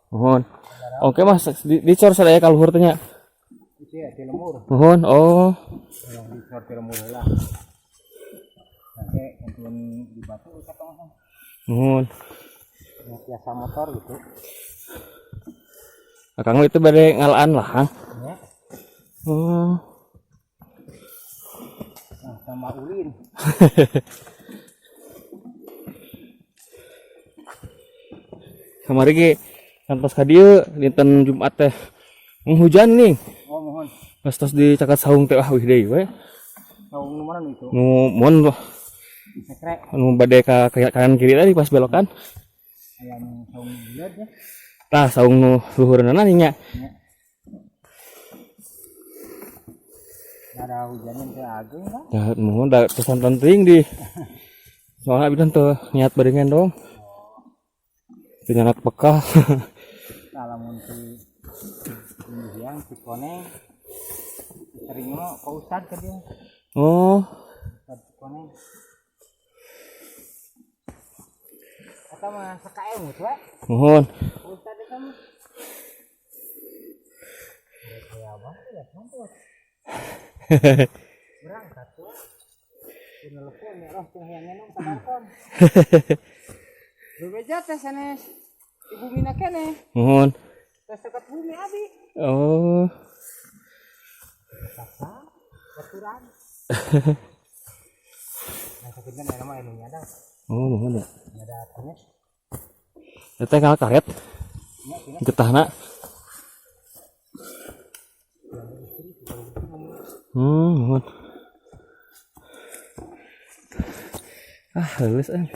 Mohon. Oke Mas, dicor saya kaluhur tanya. Iya, di lemur. Mohon. Oh. Yang dicor di lemur lah. Nanti kemudian di batu ketong. Mohon. Yang biasa motor gitu. Akang itu bade ngalaan lah, Kang. Ya. Oh. Nah, sama ulin. Kamari ge kantos ka dieu dinten Jumat teh hujan nih. Oh, mohon. Pas tos dicakat saung teh wih deui we. Saung mana itu? Nu mohon Sekrek. anu bade ka kanan kiri tadi pas belokan. Ayam saung bulat ya. Tah saung nu luhureunana nya. Ya. Ada hujannya teh ageng kan? Ya mohon da pesan penting di. Soalnya bidan tuh niat barengan dong. Penyanak bekal. Alamun si yang si koneng sering mau ke Ustad ke dia. Oh. Ustad koneng. Kata mah SKM tuh, we. Mohon. Ustad itu mah. Ya apa ya, mampus. Berangkat tuh. Telepon ya roh teh yang ngenom ka balkon. Lu beja teh sanes ibu mina kene. Mohon. Tes dekat bumi abi. Oh. Paksa baturan. Nah, sebenarnya nama ini ada. Oh, mohon ya. Ada artinya. Eta kal karet. Getahna. Mohon. Halus an.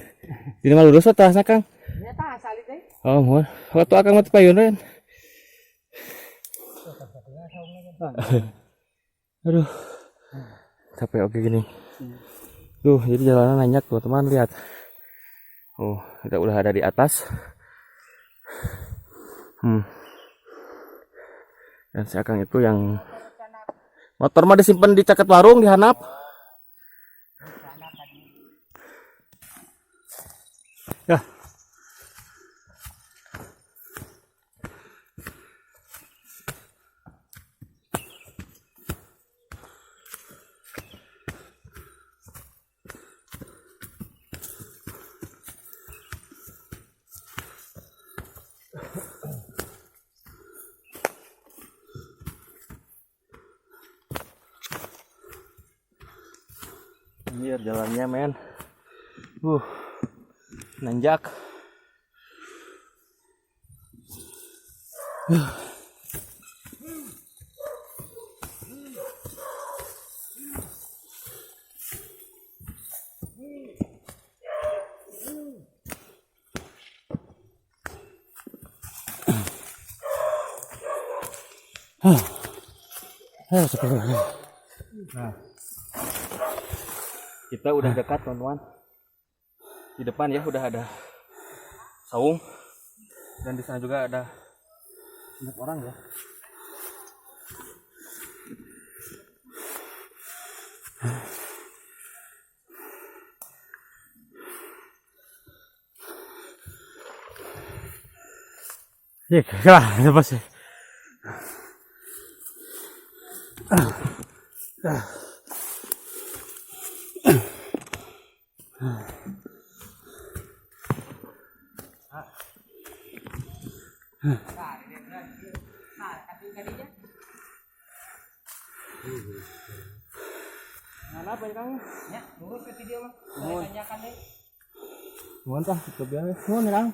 Dina mah lurus tah Kang. Nya tah asali teh. Oh, mohon. Waktu akang mah teu payun ren. Aduh. Capek oke gini. Tuh, jadi jalanan nanyak tuh teman lihat. Oh, kita udah ada di atas. Dan si Akang itu yang motor mah disimpan di caket warung di handap. Ya. Anjir jalannya men. Nanjak. Nah, kita udah dekat teman-teman. Di depan ya udah ada saung dan di sana juga ada banyak orang ya. Ya, kalah, apa sih? Apa ya Kang? Ya, lurus ke video mah. Saya tanyakan deh. Mohon tah, kebiasa. Mohon Kang.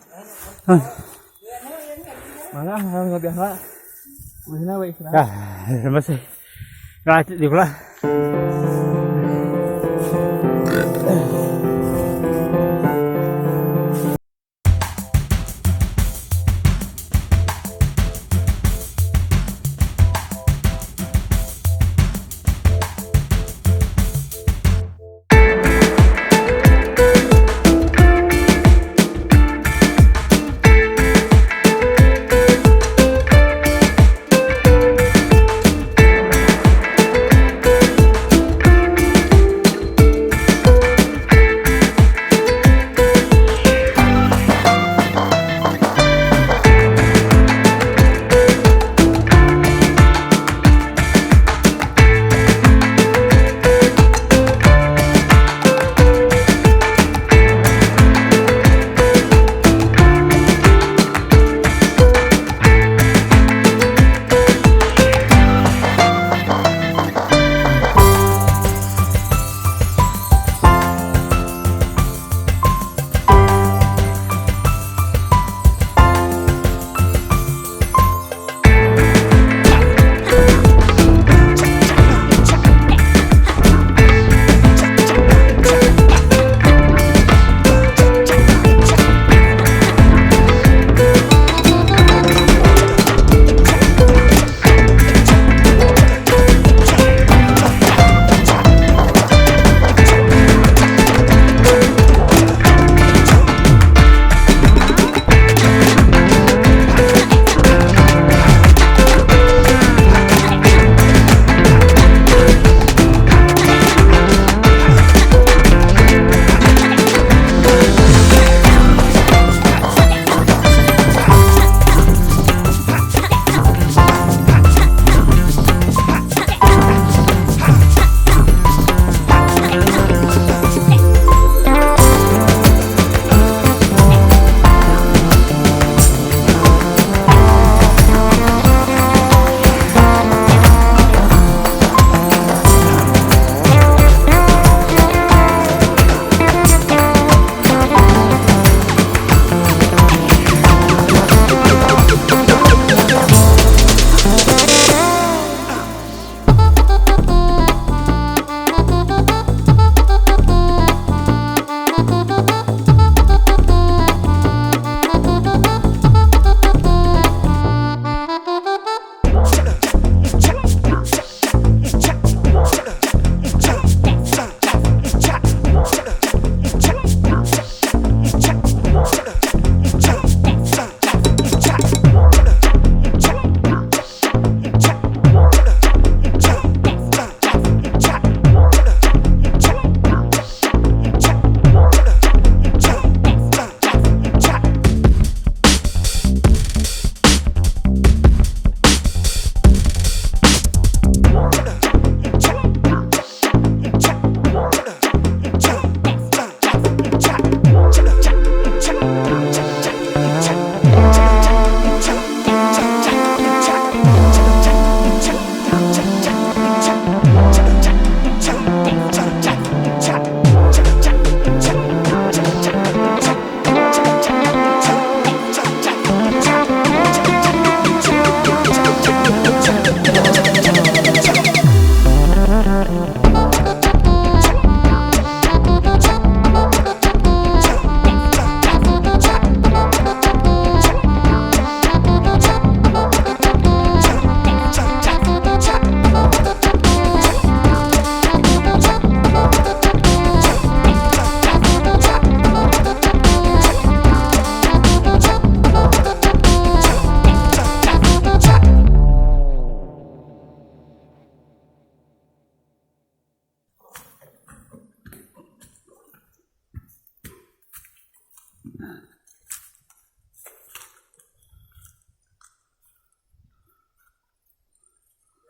Mana harus kebiasa. Mana we istirahat. Ah, masih. Ka di pula.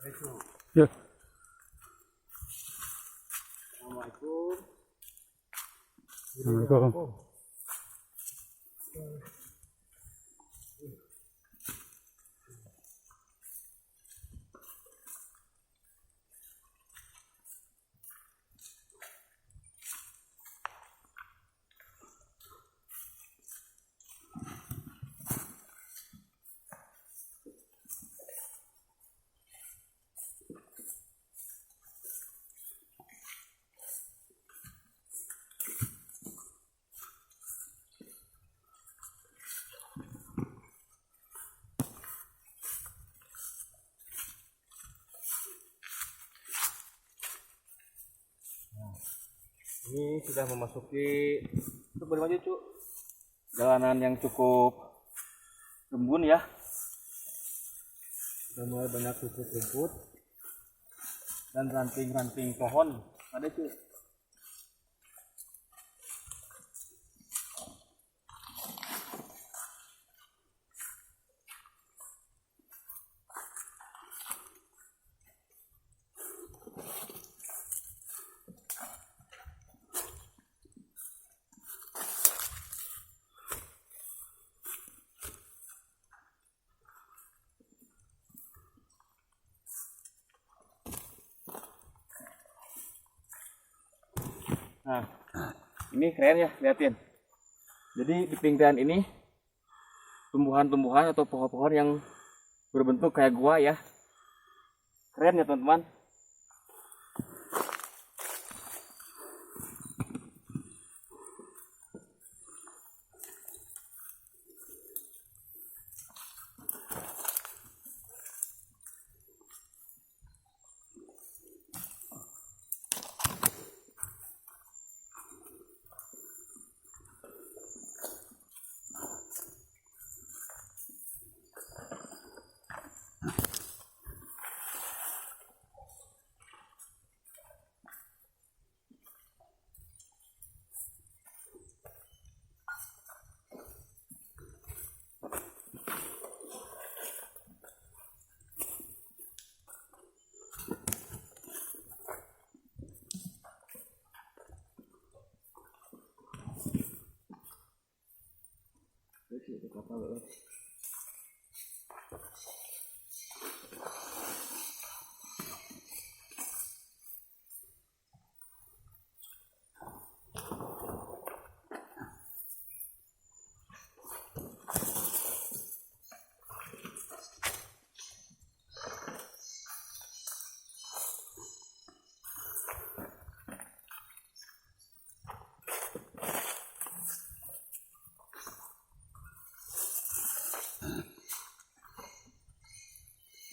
Ya. Assalamualaikum. Assalamualaikum. Ini sudah memasuki berapa aja Cuk? Jalanan yang cukup gembun ya. Sudah mulai banyak rumput-rumput dan ranting-ranting pohon ada Cuk. Nah, ini keren ya, liatin. Jadi di pinggiran ini tumbuhan-tumbuhan atau pohon-pohon yang berbentuk kayak gua ya. Keren ya teman-teman.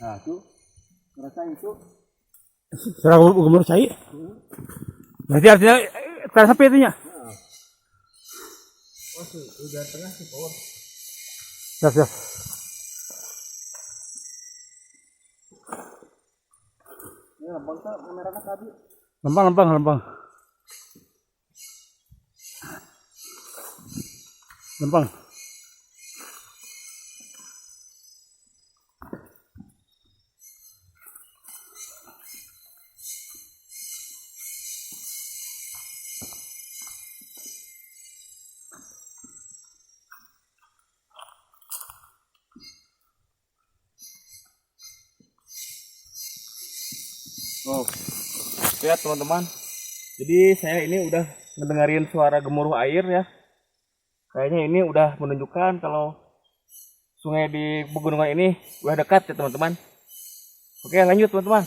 Nah, tuh ngerasain tuh. Serah gubernur cai. Berarti artinya terasa apa itunya? Oh sih, udah tengah sih power. Siap, siap. Ini lambang tuh kameranya tadi. Lempang, lempang, lempang. Lempang. Oh, lihat teman-teman. Jadi saya ini udah ngedengerin suara gemuruh air ya. Kayaknya ini udah menunjukkan kalau sungai di pegunungan ini udah dekat ya teman-teman. Oke, lanjut teman-teman.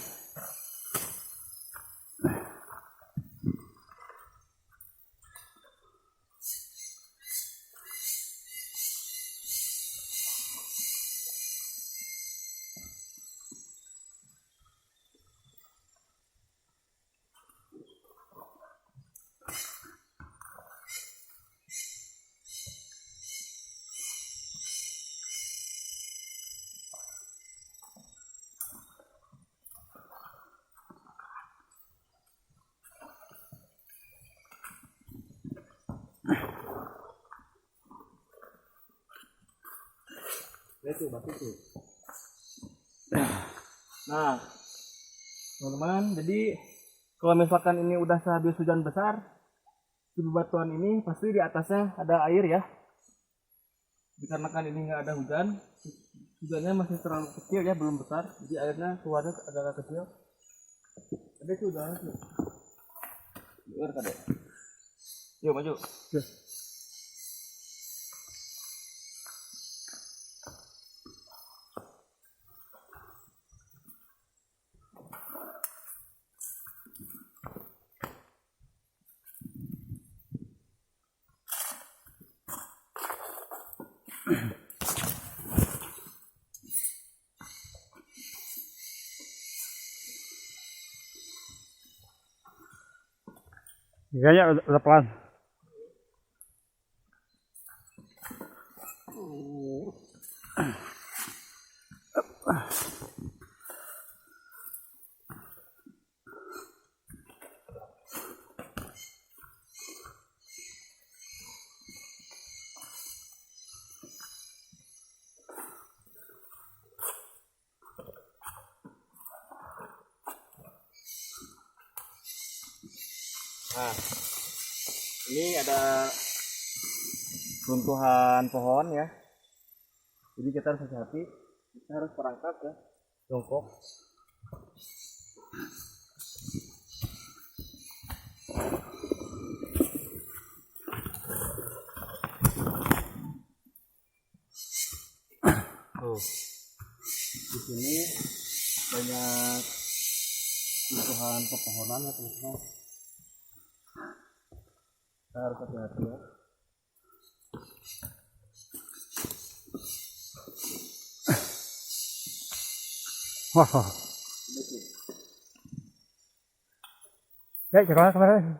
Nah, teman-teman. Jadi kalau misalkan ini udah sehabis hujan besar, di bebatuan ini pasti di atasnya ada air ya. Dikarenakan ini nggak ada hujan, hujannya masih terlalu kecil ya, belum besar, jadi airnya keluarnya agak kecil. Ada tuh udah tuh. Luar kade. Yuk maju. Kayaknya udah pelan. Nah, ini ada runtuhan pohon ya. Jadi kita harus hati-hati, kita harus perangkap ya, jongkok. Tuh, di sini banyak runtuhan pepohonan ya teman-teman. Kita harus hati-hati ya. Wah. Ya, kemana?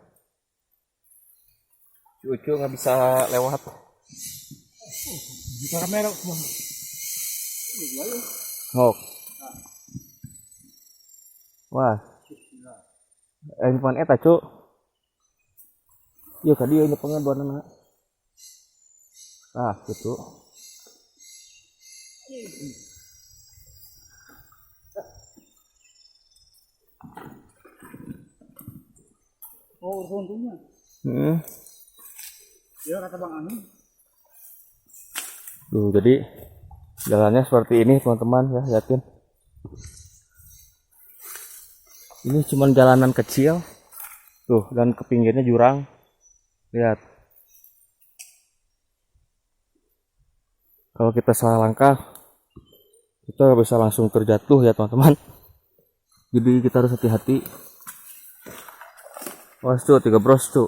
Cucu nggak bisa lewat. Bisa kamera semua. Oh. Wah. Handphone eta, Cuk. Iya tadi ini pengen buat anak. Ah, gitu. Oh, untungnya. Ya kata Bang Ami. Tuh, jadi jalannya seperti ini teman-teman ya, lihatin. Ini cuma jalanan kecil. Tuh, dan ke pinggirnya jurang. Lihat. Kalau kita salah langkah, kita bisa langsung terjatuh ya teman-teman. Jadi kita harus hati-hati. Wah, tuh 3 bros tuh.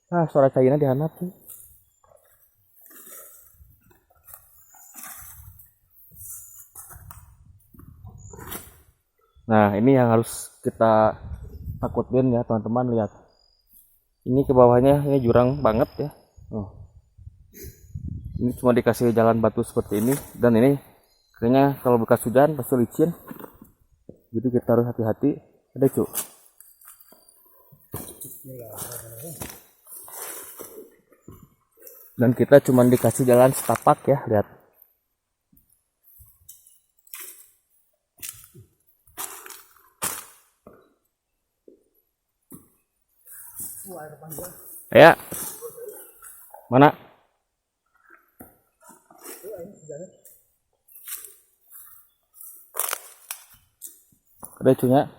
Ah, suara cairnya dihanap sih. Nah, ini yang harus kita takutin ya teman-teman, lihat. Ini ke bawahnya ini jurang banget ya. Oh. Ini cuma dikasih jalan batu seperti ini, dan ini kayaknya kalau bekas hujan pasti licin. Jadi kita harus hati-hati. Ada Cuk. Dan kita cuma dikasih jalan setapak ya, lihat. Ya. Mana? Ada cunya.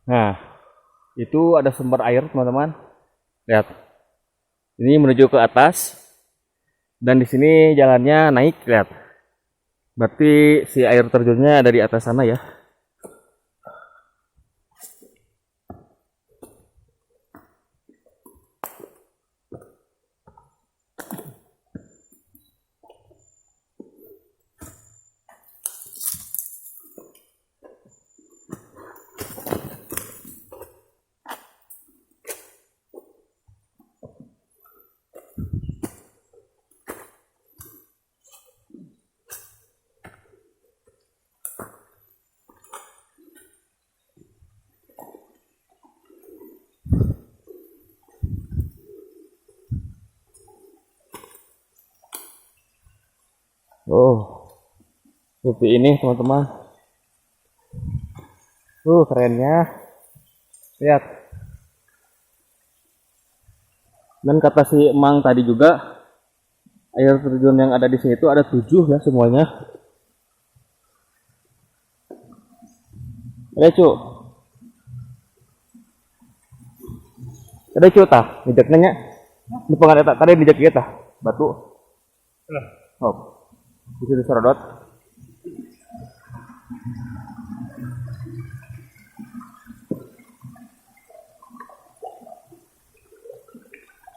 Nah, itu ada sumber air teman-teman. Lihat. Ini menuju ke atas. Dan di sini jalannya naik, lihat. Berarti si air terjunnya ada di atas sana ya. Oh, seperti ini teman-teman. Kerennya. Lihat. Dan kata si Emang tadi juga, air terjun yang ada di sini itu ada 7 ya semuanya. Ada cu. Ada cu tah, dijak nanya. Di pengen eta tadi dijak ieu tah, batu. Oh. Bisa diserodot.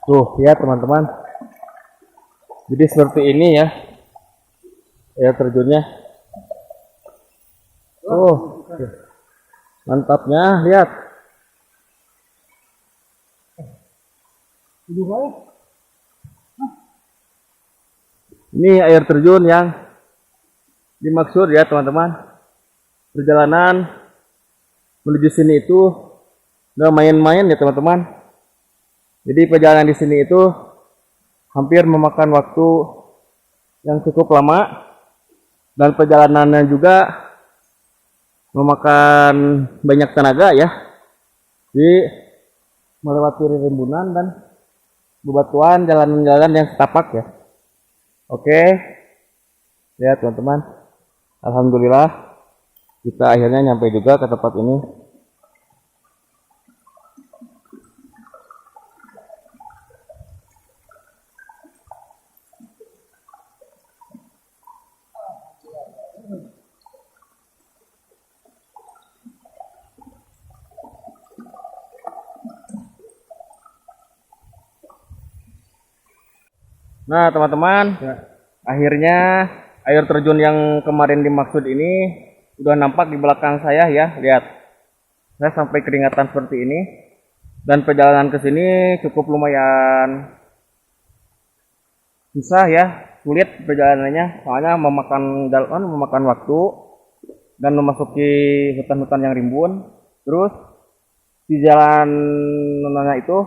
Tuh, ya teman-teman. Jadi seperti ini ya. Air terjunnya. Oh. Mantapnya, lihat. Ini air terjun yang dimaksud ya teman-teman. Perjalanan menuju sini itu nggak main-main ya teman-teman. Jadi perjalanan di sini itu hampir memakan waktu yang cukup lama dan perjalanannya juga memakan banyak tenaga ya. Jadi melewati rimbunan dan bebatuan jalan-jalan yang setapak ya. Oke, ya teman-teman, alhamdulillah kita akhirnya nyampe juga ke tempat ini. Nah teman-teman, akhirnya air terjun yang kemarin dimaksud ini sudah nampak di belakang saya ya. Lihat, saya sampai keringatan seperti ini. Dan perjalanan ke sini cukup lumayan susah ya, sulit perjalanannya. Soalnya memakan waktu dan memasuki hutan-hutan yang rimbun. Terus di jalan itu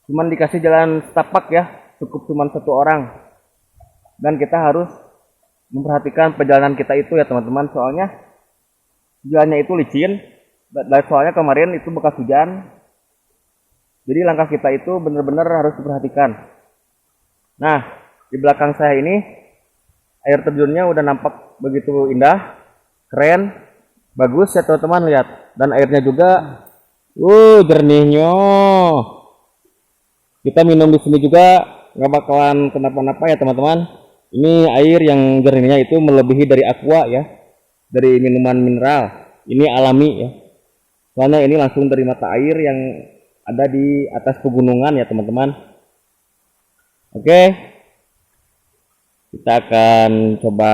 cuman dikasih jalan setapak ya. Cukup cuma 1 orang dan kita harus memperhatikan perjalanan kita itu ya teman-teman, soalnya jalannya itu licin dan soalnya kemarin itu bekas hujan, jadi langkah kita itu benar-benar harus diperhatikan. Nah di belakang saya ini air terjunnya udah nampak begitu indah, keren, bagus ya teman-teman, lihat, dan airnya juga jernihnya. Kita minum di sini juga nggak bakalan kenapa-napa ya teman-teman. Ini air yang jernihnya itu melebihi dari aqua ya, dari minuman mineral. Ini alami ya, soalnya ini langsung dari mata air yang ada di atas pegunungan ya teman-teman. Oke, kita akan coba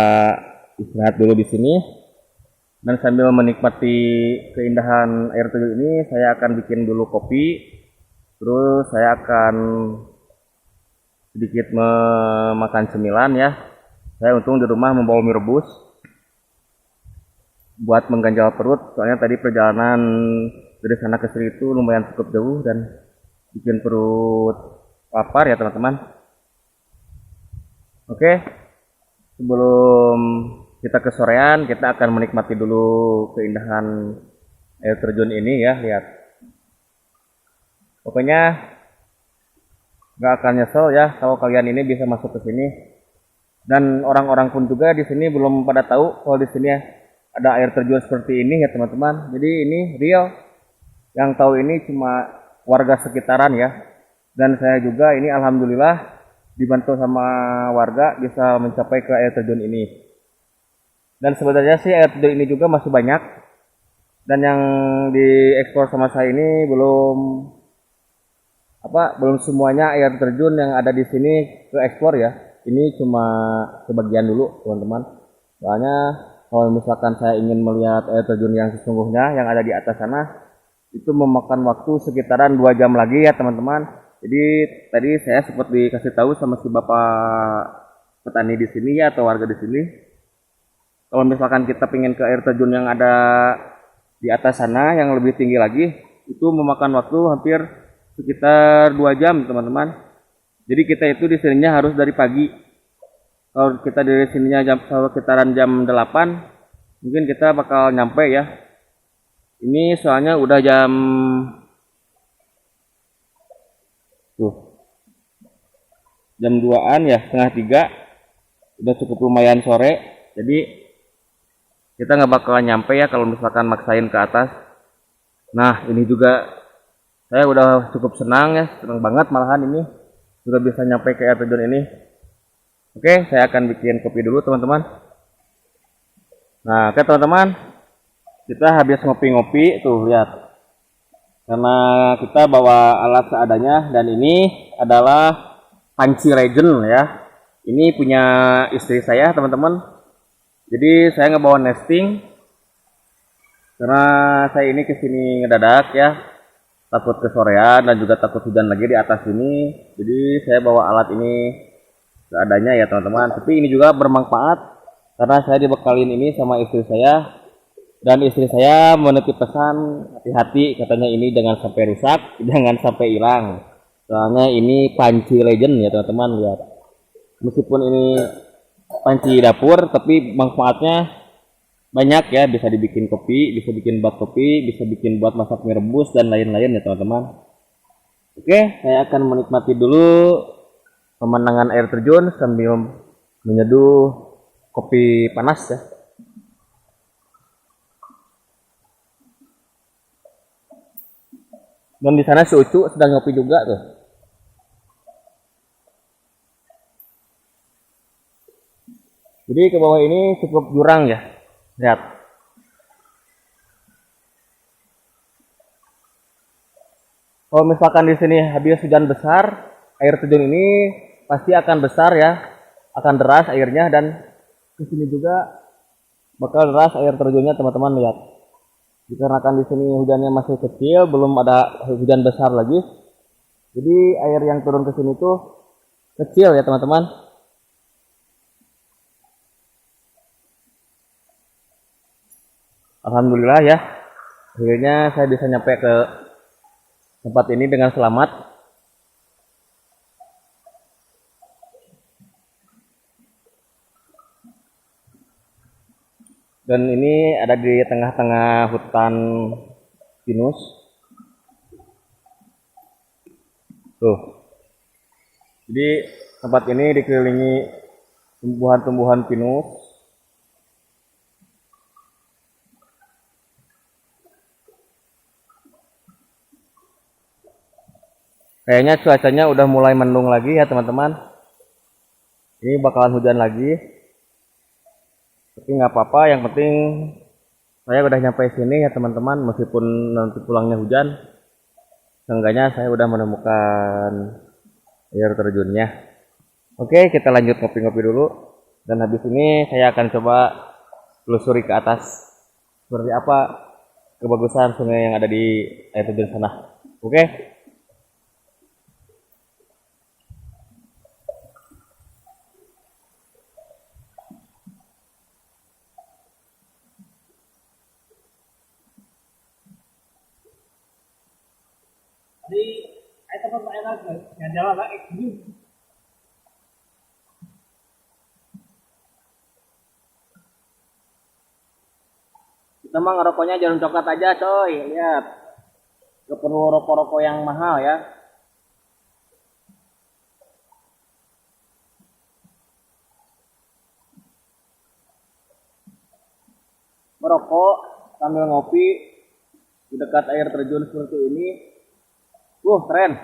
istirahat dulu di sini dan sambil menikmati keindahan air terjun ini saya akan bikin dulu kopi. Terus saya akan sedikit memakan cemilan ya. Saya untung di rumah membawa mie rebus buat mengganjal perut, soalnya tadi perjalanan dari sana ke sini itu lumayan cukup jauh dan bikin perut lapar ya teman-teman. Oke, sebelum kita kesorean kita akan menikmati dulu keindahan air terjun ini ya. Lihat, pokoknya nggak akan nyesel ya kalau kalian ini bisa masuk ke sini. Dan orang-orang pun juga di sini belum pada tahu kalau di sini ada air terjun seperti ini ya teman-teman. Jadi ini real, yang tahu ini cuma warga sekitaran ya. Dan saya juga ini alhamdulillah dibantu sama warga bisa mencapai ke air terjun ini. Dan sebenarnya sih air terjun ini juga masih banyak. Dan yang diekspor sama saya ini belum semuanya air terjun yang ada di sini ke ekspor ya. Ini cuma sebagian dulu teman-teman. Soalnya kalau misalkan saya ingin melihat air terjun yang sesungguhnya yang ada di atas sana, itu memakan waktu sekitaran 2 jam lagi ya teman-teman. Jadi tadi saya sempat dikasih tahu sama si bapak petani di sini ya, atau warga di sini, kalau misalkan kita pengen ke air terjun yang ada di atas sana yang lebih tinggi lagi, itu memakan waktu hampir sekitar 2 jam teman-teman. Jadi kita itu di sininya harus dari pagi. Kalau kita dari sininya sekitaran jam 8, mungkin kita bakal nyampe ya. Ini soalnya udah jam jam 2-an ya, setengah 3, udah cukup lumayan sore. Jadi kita nggak bakalan nyampe ya kalau misalkan maksain ke atas. Nah ini juga saya udah cukup senang ya, senang banget malahan ini sudah bisa nyampe ke air terjun ini. Oke, saya akan bikin kopi dulu teman-teman. Nah oke teman-teman, kita habis ngopi-ngopi tuh, lihat. Karena kita bawa alat seadanya, dan ini adalah panci regen ya. Ini punya istri saya teman-teman. Jadi saya ngebawa nesting karena saya ini kesini ngedadak ya, takut kesorean dan juga takut hujan lagi di atas ini. Jadi saya bawa alat ini seadanya ya teman-teman. Tapi ini juga bermanfaat karena saya dibekalin ini sama istri saya, dan istri saya menitip pesan, hati-hati katanya, ini jangan sampai rusak, jangan sampai hilang. Soalnya ini panci legend ya teman-teman, lihat. Meskipun ini panci dapur, tapi manfaatnya banyak ya, bisa dibikin kopi, bisa bikin buat kopi, bisa bikin buat masak mie rebus dan lain-lain ya teman-teman. Oke, saya akan menikmati dulu pemandangan air terjun sambil menyeduh kopi panas ya. Dan di sana si Ucu sedang ngopi juga tuh. Jadi ke bawah ini cukup jurang ya. Lihat. Kalau misalkan di sini habis hujan besar, air terjun ini pasti akan besar ya. Akan deras airnya, dan di sini juga bakal deras air terjunnya teman-teman, lihat. Dikarenakan di sini hujannya masih kecil, belum ada hujan besar lagi. Jadi air yang turun ke sini tuh kecil ya teman-teman. Alhamdulillah ya, akhirnya saya bisa nyampe ke tempat ini dengan selamat. Dan ini ada di tengah-tengah hutan pinus. Tuh. Jadi tempat ini dikelilingi tumbuhan-tumbuhan pinus. Kayaknya cuacanya udah mulai mendung lagi ya teman-teman. Ini bakalan hujan lagi. Tapi nggak apa-apa, yang penting saya udah nyampe sini ya teman-teman. Meskipun nanti pulangnya hujan, seenggaknya saya udah menemukan air terjunnya. Oke, kita lanjut ngopi-ngopi dulu. Dan habis ini saya akan coba telusuri ke atas seperti apa kebagusan sungai yang ada di air terjun sana. Oke. Di itu kan enak yang jalan lah ini. Kita mah ngerokoknya jarum coklat aja coy, lihat. Gak perlu rokok-rokok yang mahal ya. Merokok sambil ngopi di dekat air terjun seperti ini. Keren.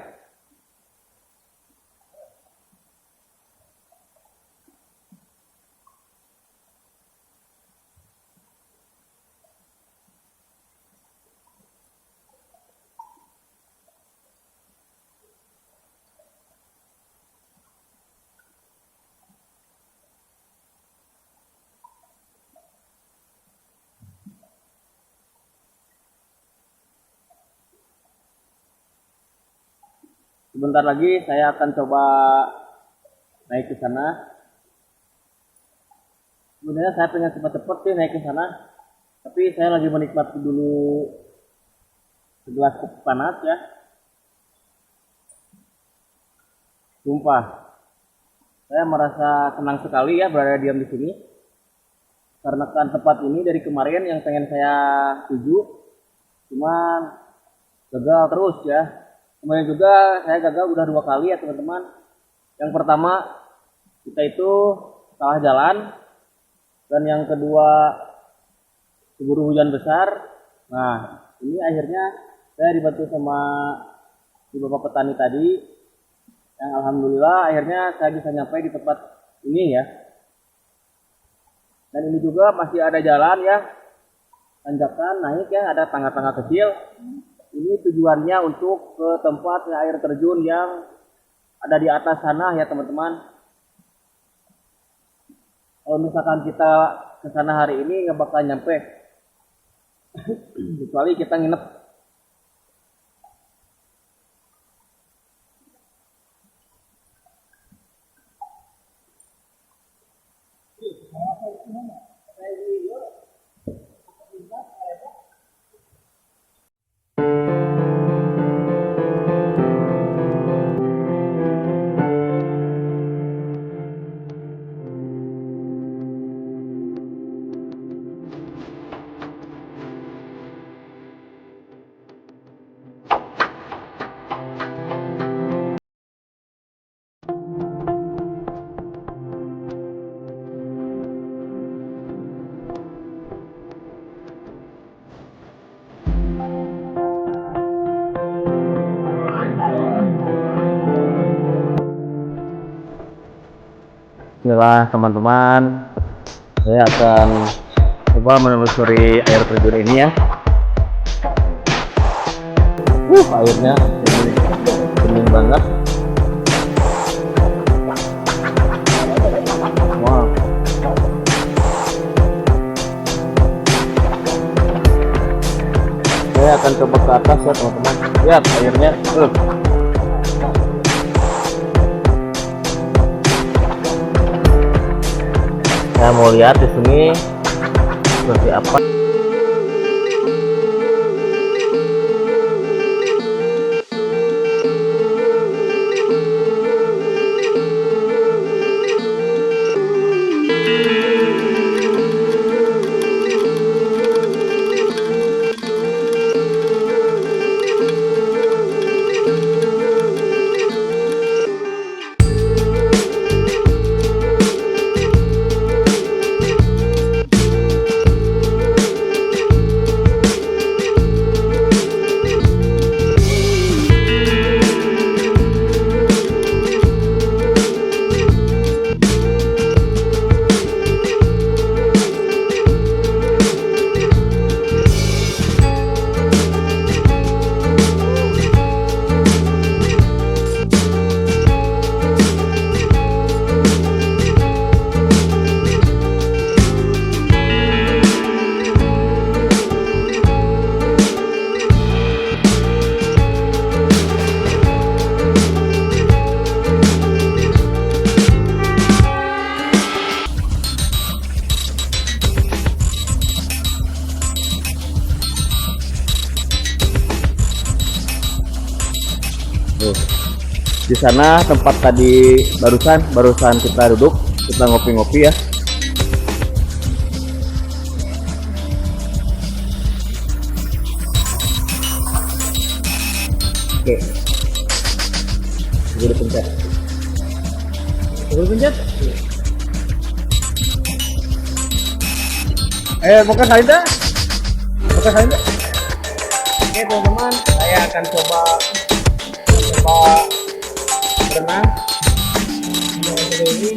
Sebentar lagi saya akan coba naik ke sana. Sebenarnya saya pengen cepat-cepat sih naik ke sana, tapi saya lagi menikmati dulu segelas kopi panas ya. Sumpah, Saya merasa senang sekali ya berada diam di sini. Karena kan tempat ini dari kemarin yang pengen saya tuju, cuman gagal terus ya. Kemarin juga saya gagal udah 2 kali ya teman-teman. Yang pertama kita itu salah jalan, dan yang kedua keburu hujan besar. Nah ini akhirnya saya dibantu sama si bapak petani tadi, yang alhamdulillah akhirnya saya bisa nyampe di tempat ini ya. Dan ini juga masih ada jalan ya, tanjakan naik ya, ada tangga-tangga kecil. Ini tujuannya untuk ke tempat air terjun yang ada di atas sana ya teman-teman. Kalau misalkan kita ke sana hari ini nggak bakal nyampe, kecuali kita nginep. Inilah teman-teman, saya akan coba menelusuri air terjun ini ya. Airnya bening banget. Wow. Saya akan coba ke atas ya teman-teman. Lihat airnya. Saya mau lihat di sini seperti apa. Di sana tempat tadi barusan kita duduk, kita ngopi-ngopi ya. Oke, gue dipencet. Buka saja. Oke teman-teman, saya akan coba berenang ini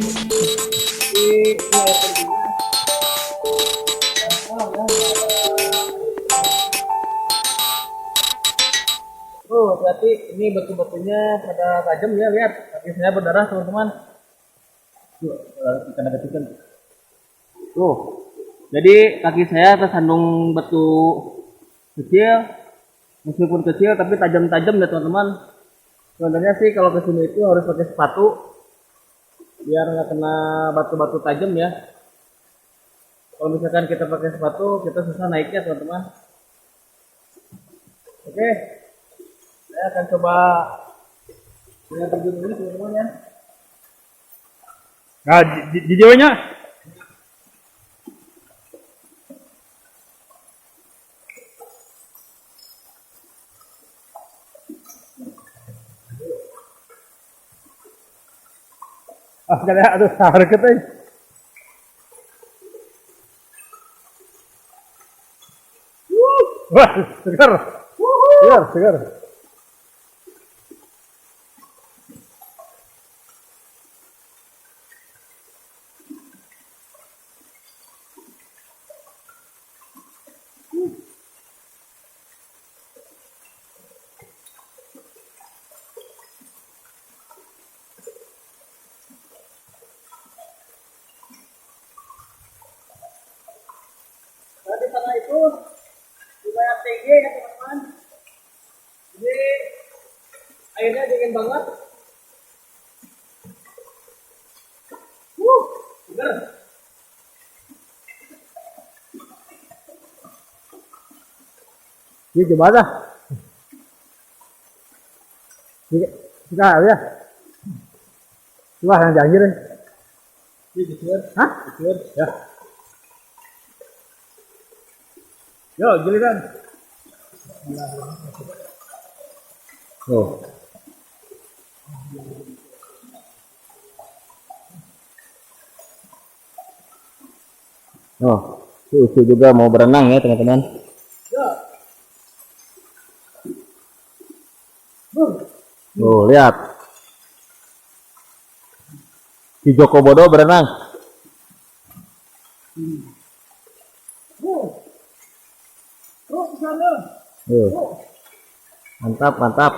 air terjunnya. Hati-hati, ini batu-batunya pada tajam ya, lihat kaki saya berdarah teman-teman. Tuh, jadi kaki saya tersandung batu kecil, meskipun kecil tapi tajam-tajam ya teman-teman. Sebenarnya sih kalau kesini itu harus pakai sepatu biar nggak kena batu-batu tajam ya. Kalau misalkan kita pakai sepatu, kita susah naiknya teman-teman. Oke, saya akan coba dengan terjun ini teman-teman ya. Nah, di Jawanya. Ah, kada aduh sahar kita. Wah, segar. Segar, segar. Tadi sana itu lumayan tinggi ya teman-teman. Jadi airnya dingin banget. Bener. Ini gimana? Kita ya. Wah, yang janji deh. Ini kecil. Hah? Kecil. Ya. Yo, giliran. Oh. Oh, itu juga mau berenang ya teman-teman. Oh, lihat. Si Joko Bodo berenang. Mantap, mantap.